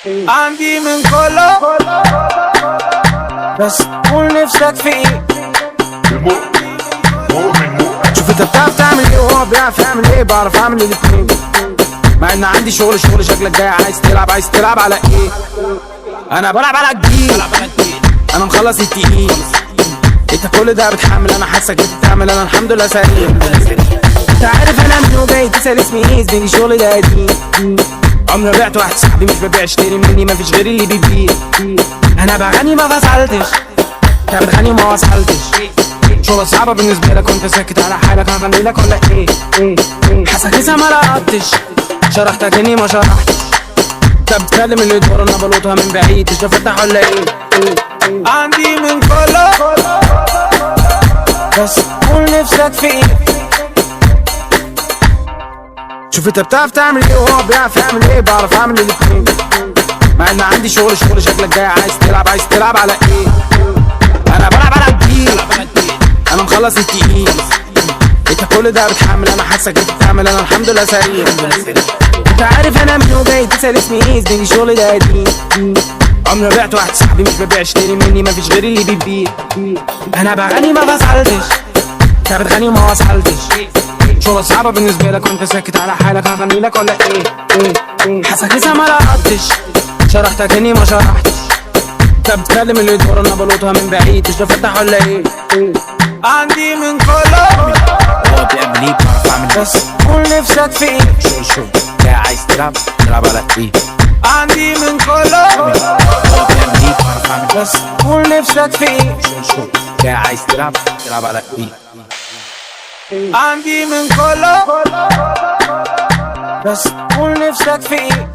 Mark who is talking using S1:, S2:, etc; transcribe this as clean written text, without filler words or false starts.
S1: عندي من كله بس قول نفسك في ايه. شوف انت بتعرف تعمل ايه وهو بيعرف يعمل ايه. بعرف اعمل الاتنين مع ان عندي شغل شكلك جاي عايز تلعب على ايه. انا بلعب على الجيل، انا مخلص التقيل. انت كل ده بتحمل، انا حاسك بتعمل، انا الحمد لله سليم. انت عارف انا مين وجاي تسأل اسمي ايه. زميلي الشغل ده قديم، عمري بعت واحد صاحبي مش ببيع، اشتري مني مفيش غير اللي بيبيع. انا بغني ما فصلتش، انت بتغني وما وصلتش. شغلة صعبة بالنسبة لك وانت ساكت على حالك. هغني لك ولا ايه؟ حاسك لسه ما لقطتش، شرحتك اني ما شرحتش. انت بتكلم اللي دور انا بلوطها من بعيد. مش بفتح ولا ايه؟ عندي من كله بس قول نفسك في ايه. شوف انت بتعرف تعمل ايه وهو بيعرف يعمل ايه. بعرف اعمل الاتنين مع ان عندي شغل شكلك جاي عايز تلعب على ايه. انا بلعب على الجيل، انا مخلص التقيل. انت كل ده بتحمل، انا حاسك بتعمل، انا الحمد لله سليم. انت عارف انا مين وجاي تسأل اسمي ايه. زميلي الشغل ده قديم، عمري بعت واحد صاحبي مش ببيع، اشتري مني مفيش غير اللي بيبيع. انا بغني ما فصلتش، انت بتغني وما وصلتش. شغلة صعبة بالنسبة لك وانت ساكت على حالك. هغني لك ولا ايه؟ حاسك لسه ما لقطتش، شرحتك اني ما شرحتش. انت بتكلم اللي دور انا بلوطها من بعيد. مش بفتح ولا ايه؟ عندي من كله
S2: هو بيعمل ايه بعرف اعمل
S1: بس قول نفسك في ايه.
S2: شغل جاي عايز تلعب على ايه.
S1: عندي من كله
S2: هو بيعمل ايه بعرف اعمل
S1: بس قول نفسك في ايه.
S2: شغل جاي عايز تلعب على ايه.
S1: عندي من كله بس قول نفسك في ايه.